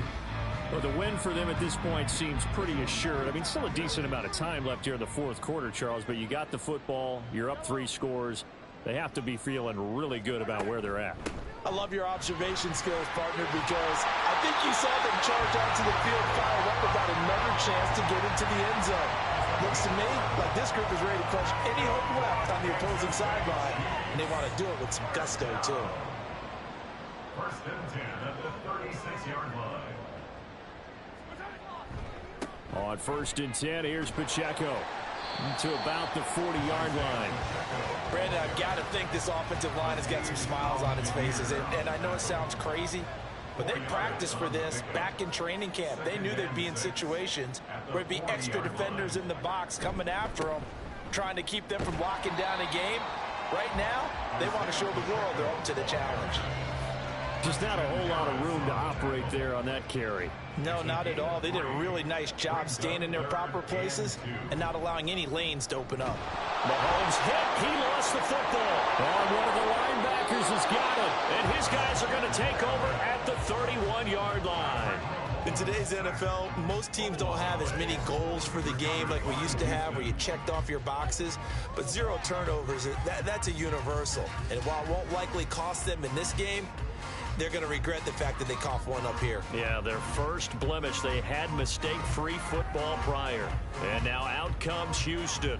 Well, the win for them at this point seems pretty assured. I mean, still a decent amount of time left here in the fourth quarter, Charles, but you got the football. You're up 3 scores. They have to be feeling really good about where they're at. I love your observation skills, partner, because I think you saw them charge out to the field, fired up about another chance to get into the end zone. Looks to me like this group is ready to crush any hope left on the opposing sideline, and they want to do it with some gusto, too. First and 10 at the 36-yard line. On first and 10, here's Pacheco to about the 40-yard line. Brandon, I've got to think this offensive line has got some smiles on its faces, and I know it sounds crazy, but they practiced for this back in training camp. They knew they'd be in situations where it'd be extra defenders in the box coming after them, trying to keep them from locking down a game. Right now, they want to show the world they're up to the challenge. Just not a whole lot of room to operate there on that carry. No, not at all. They did a really nice job staying in their proper places and not allowing any lanes to open up. Mahomes hit. He lost the football. And one of the linebackers has got it. And his guys are going to take over at the 31-yard line. In today's NFL, most teams don't have as many goals for the game like we used to have, where you checked off your boxes. But 0 turnovers, that's a universal. And while it won't likely cost them in this game, they're going to regret the fact that they coughed one up here. Yeah, their first blemish. They had mistake-free football prior. And now out comes Houston.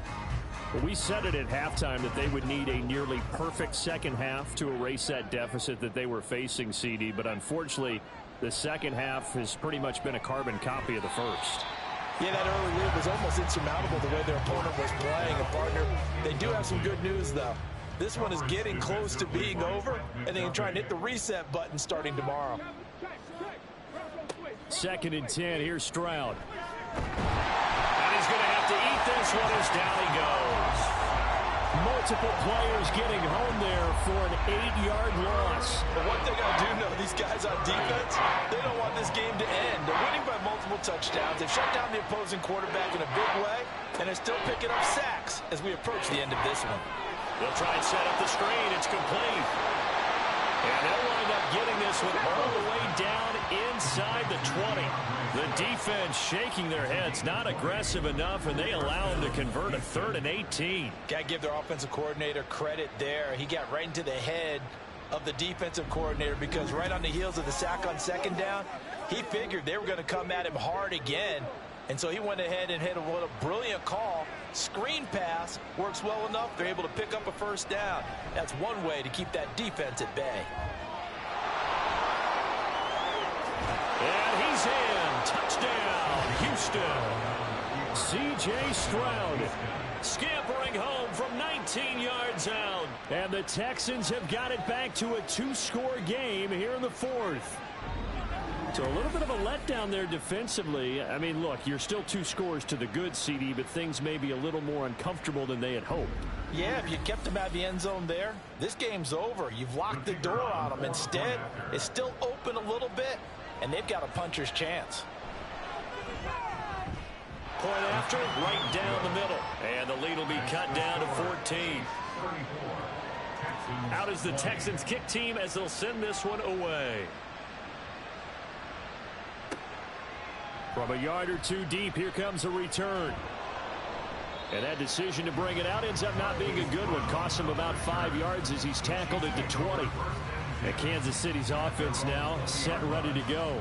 Well, we said it at halftime that they would need a nearly perfect second half to erase that deficit that they were facing, CD. But unfortunately, the second half has pretty much been a carbon copy of the first. Yeah, that early lead was almost insurmountable the way their opponent was playing. And, partner, they do have some good news, though. This one is getting close to being over, and they can try and hit the reset button starting tomorrow. Second and 10, here's Stroud. And he's going to have to eat this one as down he goes. Multiple players getting home there for an 8-yard loss. But one thing I do know, these guys on defense, they don't want this game to end. They're winning by multiple touchdowns. They've shut down the opposing quarterback in a big way, and they're still picking up sacks as we approach the end of this one. They'll try and set up the screen. It's complete. And they'll wind up getting this one all the way down inside the 20. The defense shaking their heads, not aggressive enough, and they allow them to convert a 3rd and 18. Got to give their offensive coordinator credit there. He got right into the head of the defensive coordinator, because right on the heels of the sack on second down, he figured they were going to come at him hard again. And so he went ahead and hit a brilliant call. Screen pass works well enough. They're able to pick up a first down. That's one way to keep that defense at bay. And he's in. Touchdown, Houston. C.J. Stroud scampering home from 19 yards out. And the Texans have got it back to a 2-score game here in the fourth. So a little bit of a letdown there defensively. I mean, look, you're still 2 scores to the good, CD, but things may be a little more uncomfortable than they had hoped. Yeah, if you kept them out of the end zone there, this game's over. You've locked the door on them. Instead, it's still open a little bit, and they've got a puncher's chance. Point after, right down the middle. And the lead will be cut down to 14. Out is the Texans kick team as they'll send this one away. From a yard or 2 deep, here comes a return. And that decision to bring it out ends up not being a good one. Costs him about 5 yards as he's tackled at the 20. And Kansas City's offense now set and ready to go.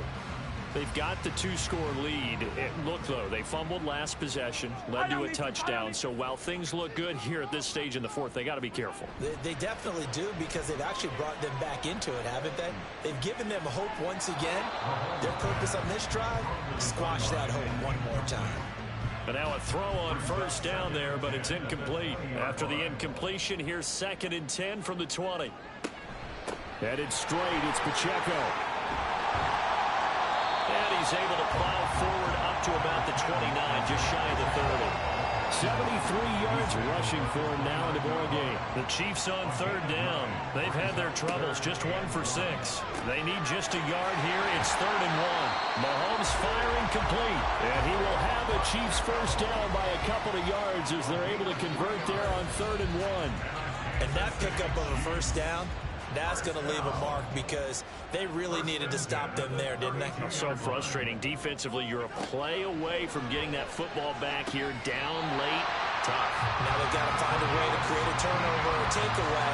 They've got the 2-score lead. Look, though, they fumbled last possession, led to a touchdown. So while things look good here at this stage in the fourth, they got to be careful. They definitely do, because they've actually brought them back into it, haven't they? They've given them hope once again. Their purpose on this drive, squash that hope one more time. And now a throw on first down there, but it's incomplete. After the incompletion, here's 2nd and 10 from the 20. Headed straight, it's Pacheco. And he's able to plow forward up to about the 29, just shy of the 30. 73 yards rushing for him now in the ball game. The Chiefs on 3rd down. They've had their troubles, just 1 for 6. They need just a yard here. It's 3rd and 1. Mahomes firing complete. And he will have the Chiefs first down by a couple of yards as they're able to convert there on 3rd and 1. And that pickup of a first down, that's going to leave a mark because they really needed to stop them there, didn't they? So frustrating. Defensively, you're a play away from getting that football back here down late. Tough. Now they've got to find a way to create a turnover or takeaway.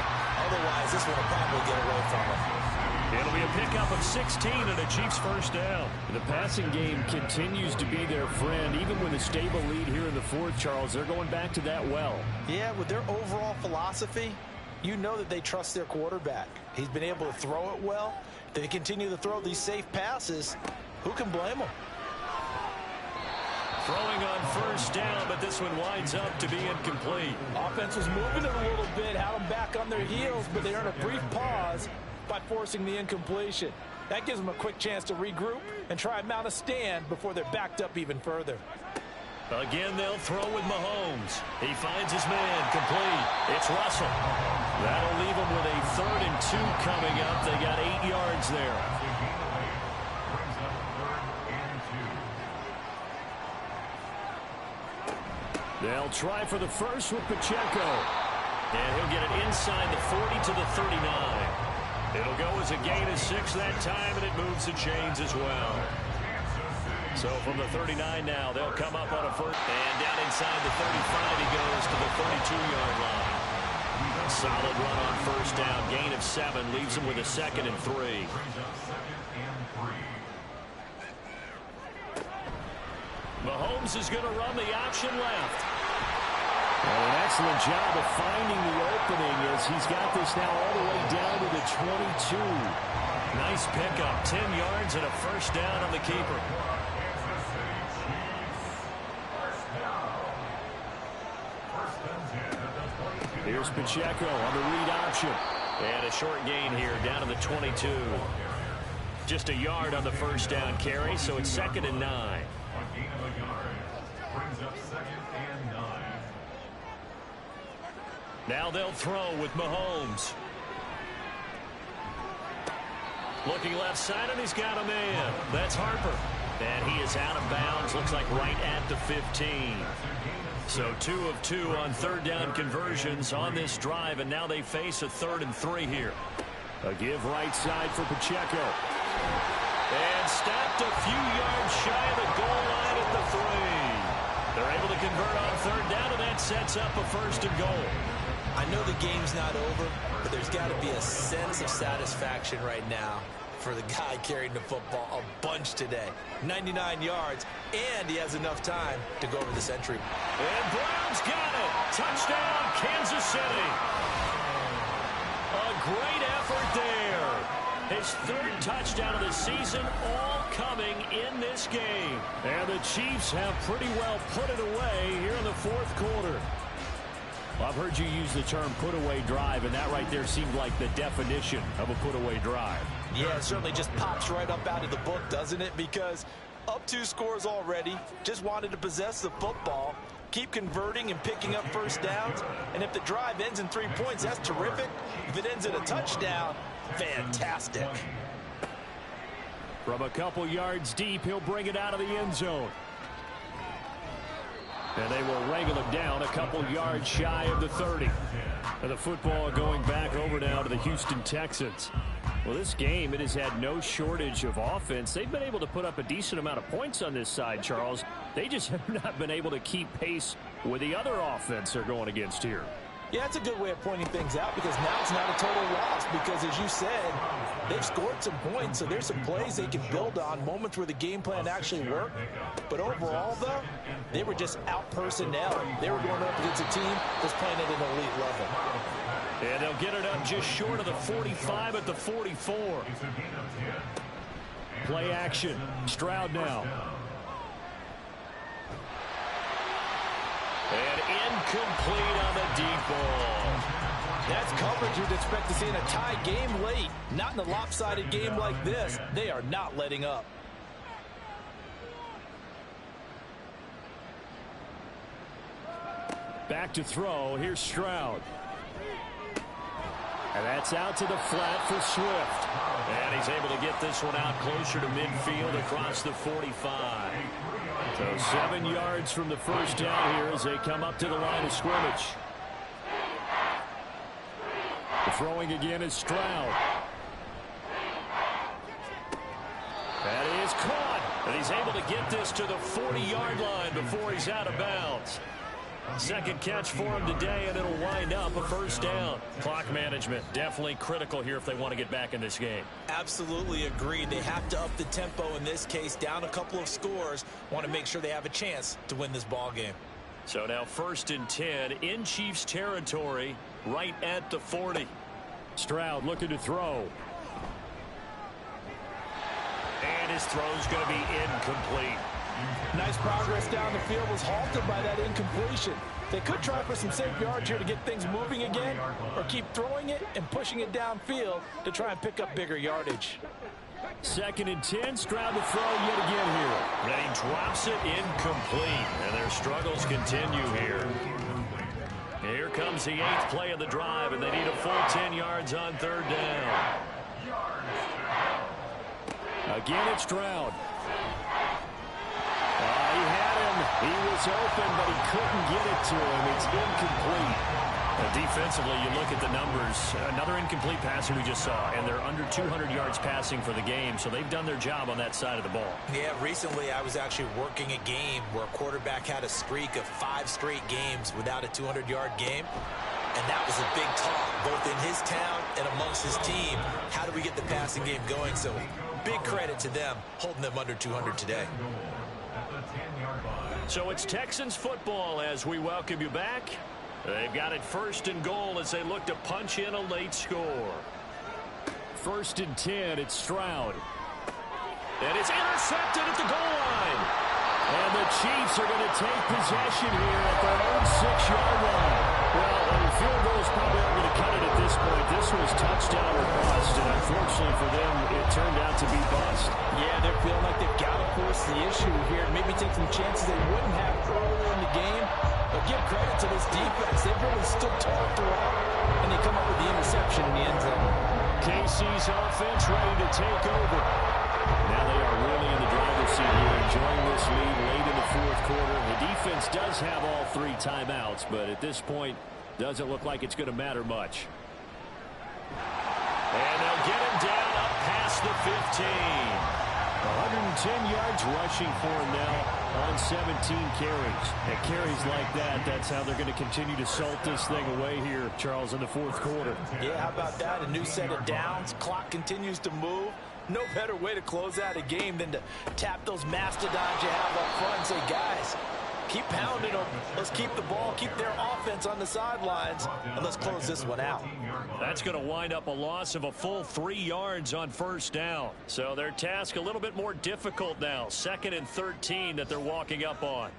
Otherwise, this one will probably get away from them. It'll be a pickup of 16 and a Chiefs first down. The passing game continues to be their friend. Even with a stable lead here in the 4th, Charles, they're going back to that well. Yeah, with their overall philosophy, you know that they trust their quarterback. He's been able to throw it well. If they continue to throw these safe passes, who can blame them? Throwing on first down, but this one winds up to be incomplete. Offense was moving it a little bit, had them back on their heels, but they earn a brief pause by forcing the incompletion. That gives them a quick chance to regroup and try and mount a stand before they're backed up even further. Again, they'll throw with Mahomes. He finds his man complete. It's Russell. That'll leave him with a 3rd and 2 coming up. They got 8 yards there. They'll try for the first with Pacheco. And he'll get it inside the 40 to the 39. It'll go as a gain of 6 that time, and it moves the chains as well. So from the 39 now, they'll come up on a first. And down inside the 35, he goes to the 32-yard line. Solid run on first down. Gain of 7 leaves him with a 2nd and 3. Mahomes is going to run the option left. Well, an excellent job of finding the opening as he's got this now all the way down to the 22. Nice pickup. 10 yards and a first down on the keeper. Here's Pacheco on the read option. And a short gain here down to the 22. Just a yard on the first down carry, so it's 2nd and 9. A gain of a yard brings up 2nd and 9. Now they'll throw with Mahomes. Looking left side, and he's got a man. That's Harper. And he is out of bounds, looks like right at the 15. So 2 of 2 on 3rd down conversions on this drive, and now they face a 3rd and 3 here. A give right side for Pacheco. And stopped a few yards shy of the goal line at the 3. They're able to convert on 3rd down, and that sets up a 1st and goal. I know the game's not over, but there's got to be a sense of satisfaction right now for the guy carrying the football a bunch today. 99 yards, and he has enough time to go over the century. And Brown's got it. Touchdown, Kansas City. A great effort there. His 3rd touchdown of the season, all coming in this game. And the Chiefs have pretty well put it away here in the 4th quarter. Well, I've heard you use the term put-away drive, and that right there seemed like the definition of a put-away drive. Yeah, it certainly just pops right up out of the book, doesn't it? Because up 2 scores already, just wanted to possess the football, keep converting and picking up first downs, and if the drive ends in 3 points, that's terrific. If it ends in a touchdown, fantastic. From a couple yards deep, he'll bring it out of the end zone. And they will wrangle him down a couple yards shy of the 30. And the football going back over now to the Houston Texans. Well, this game, it has had no shortage of offense. They've been able to put up a decent amount of points on this side, Charles. They just have not been able to keep pace with the other offense they're going against here. Yeah, that's a good way of pointing things out because now it's not a total loss because, as you said, they've scored some points, so there's some plays they can build on, moments where the game plan actually worked. But overall, though, they were just out-personnel. They were going up against a team that's playing at an elite level. And they'll get it up just short of the 45 at the 44. Play action. Stroud now. And incomplete on the deep ball. That's coverage you'd expect to see in a tie game late. Not in a lopsided game like this. They are not letting up. Back to throw. Here's Stroud. And that's out to the flat for Swift. And he's able to get this one out closer to midfield across the 45. So 7 yards from the first down here as they come up to the line of scrimmage. The throwing again is Stroud. That is caught. And he's able to get this to the 40-yard line before he's out of bounds. Second catch for him today, and it'll wind up a first down. Clock management definitely critical here if they want to get back in this game. Absolutely agreed. They have to up the tempo in this case, down a couple of scores. Want to make sure they have a chance to win this ball game. So now 1st and 10 in Chiefs territory, right at the 40. Stroud looking to throw. And his throw's going to be incomplete. Nice progress down the field, was halted by that incompletion. They could try for some safe yards here to get things moving again, or keep throwing it and pushing it downfield to try and pick up bigger yardage. 2nd and 10, Stroud to throw yet again here. And he drops it incomplete, and their struggles continue here. Here comes the 8th play of the drive, and they need a full 10 yards on 3rd down. Again, it's Stroud. He had him. He was open, but he couldn't get it to him. It's incomplete. Defensively, you look at the numbers. Another incomplete passer we just saw, and they're under 200 yards passing for the game, so they've done their job on that side of the ball. Yeah, recently I was actually working a game where a quarterback had a streak of 5 straight games without a 200-yard game. And that was a big talk, both in his town and amongst his team. How do we get the passing game going? So big credit to them, holding them under 200 today. So it's Texans football as we welcome you back. They've got it 1st and goal as they look to punch in a late score. 1st and 10, it's Stroud. And it's intercepted at the goal line. And the Chiefs are going to take possession here at their own 6-yard line. Well, the field goals probably aren't going to cut it at this point. This was touchdown or bust, and unfortunately for them, it turned out to be bust. Yeah, they're feeling like they've got to force the issue here. Maybe take some chances they wouldn't have earlier in the game. But give credit to this defense. They've really stood tall throughout, and they come up with the interception in the end zone. KC's offense ready to take over. Now they are really in the driver's seat here, enjoying this lead late in the 4th quarter. The defense does have all 3 timeouts, but at this point, doesn't look like it's going to matter much. And they'll get him down up past the 15. 110 yards rushing for him now on 17 carries. And carries like that, that's how they're going to continue to salt this thing away here, Charles, in the 4th quarter. Yeah, how about that? A new set of downs. Clock continues to move. No better way to close out a game than to tap those mastodons you have up front and say, guys, keep pounding them. Let's keep the ball, keep their offense on the sidelines, and let's close this one out. That's going to wind up a loss of a full 3 yards on 1st down. So their task a little bit more difficult now. 2nd and 13 that they're walking up on.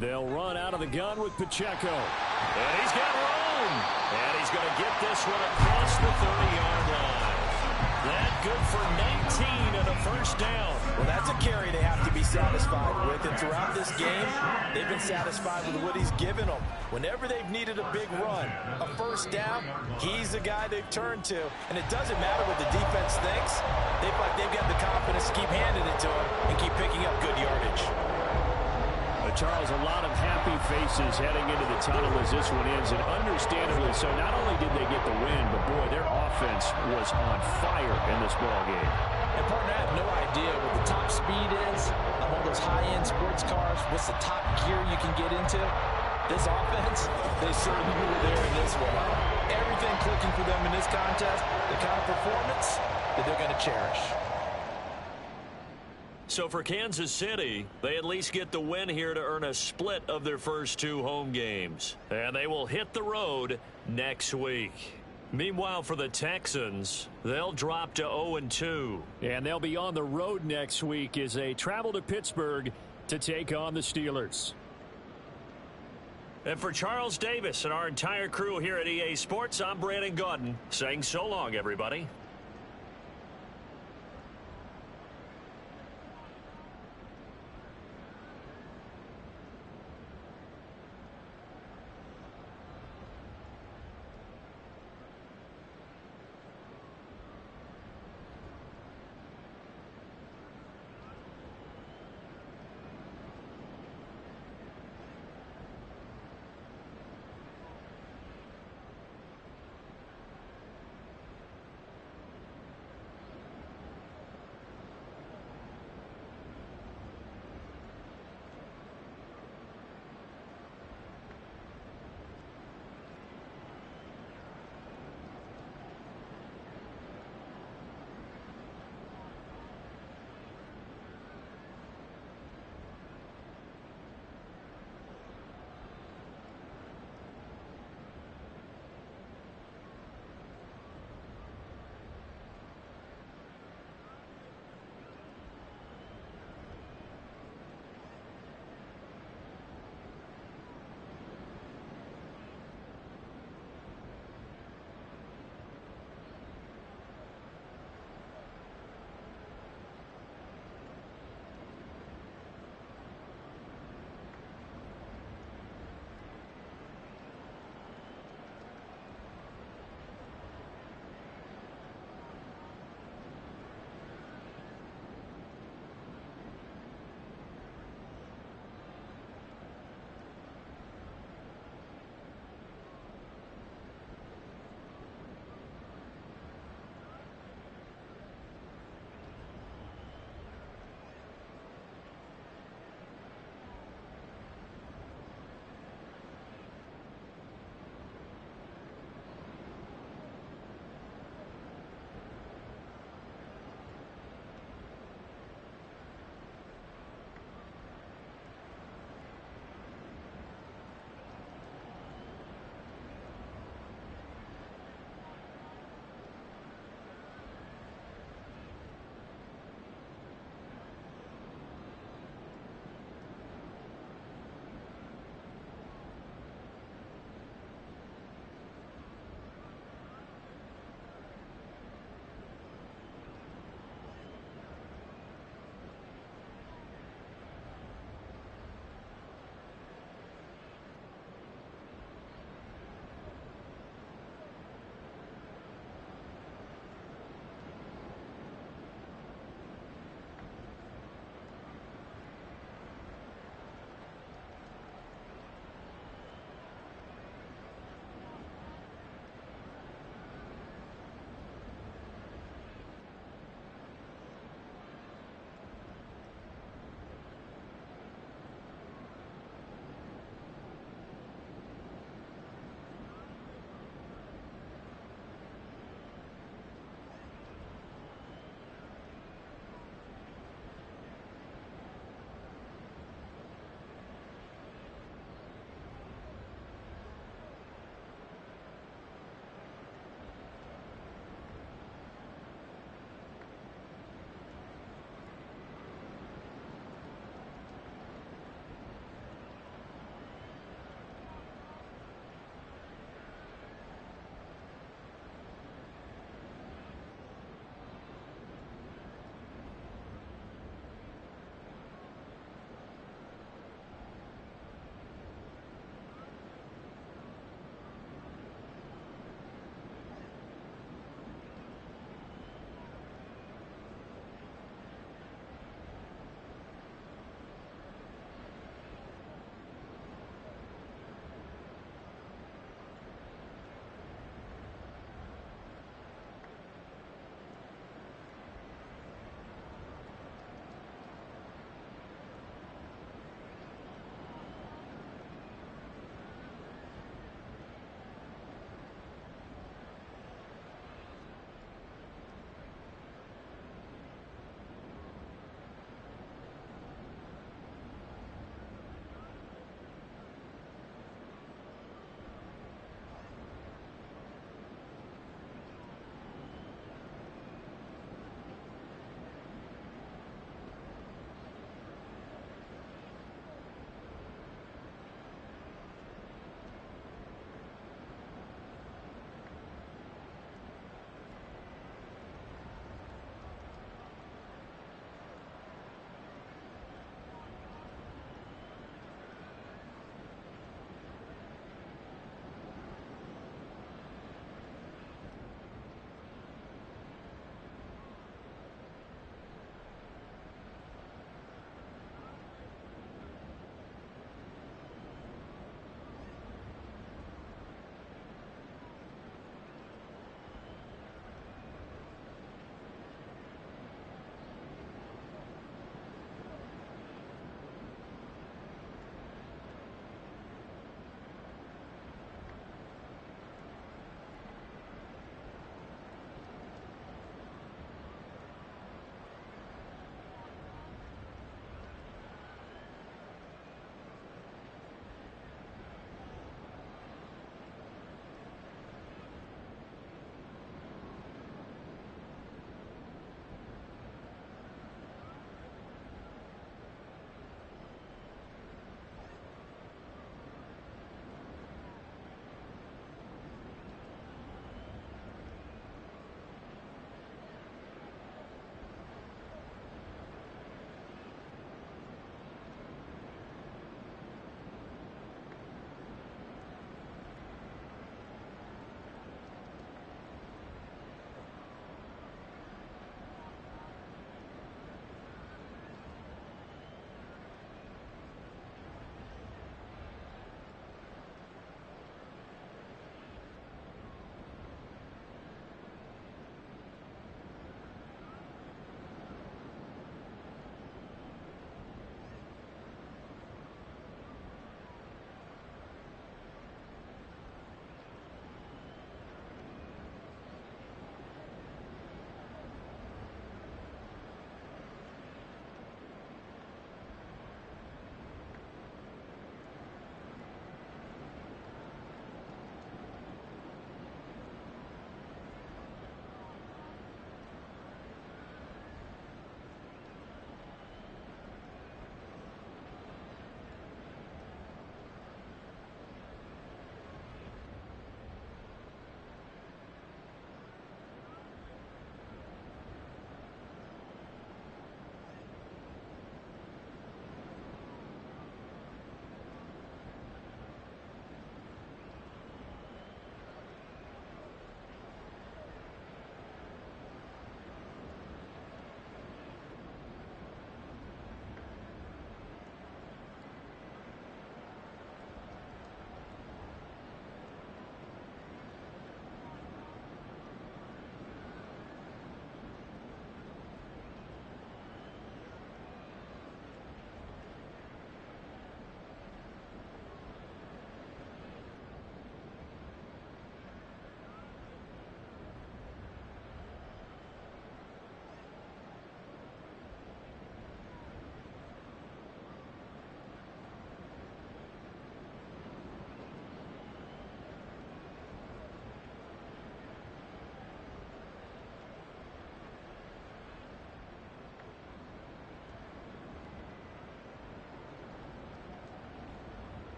They'll run out of the gun with Pacheco. And he's got room. And he's going to get this one across the 30-yard line. That good for 19 and a first down. Well, that's a carry they have to be satisfied with. And throughout this game, they've been satisfied with what he's given them. Whenever they've needed a big run, a first down, he's the guy they've turned to. And it doesn't matter what the defense thinks. They feel like they've got the confidence to keep handing it to him and keep picking up good yardage. Charles, a lot of happy faces heading into the tunnel as this one ends, and understandably so. Not only did they get the win, but boy, their offense was on fire in this ball game. And partner, I have no idea what the top speed is on one of those high-end sports cars. What's the top gear you can get into? This offense, they certainly were there in this one. Everything clicking for them in this contest, the kind of performance that they're going to cherish. So for Kansas City, they at least get the win here to earn a split of their first 2 home games. And they will hit the road next week. Meanwhile, for the Texans, they'll drop to 0-2. And they'll be on the road next week as they travel to Pittsburgh to take on the Steelers. And for Charles Davis and our entire crew here at EA Sports, I'm Brandon Gaudin saying so long, everybody.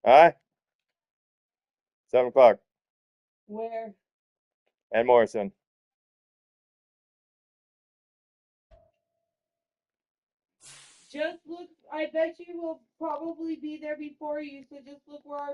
Alright. 7 o'clock. Where? And Morrison. Just look, I bet you will probably be there before you, so just look where our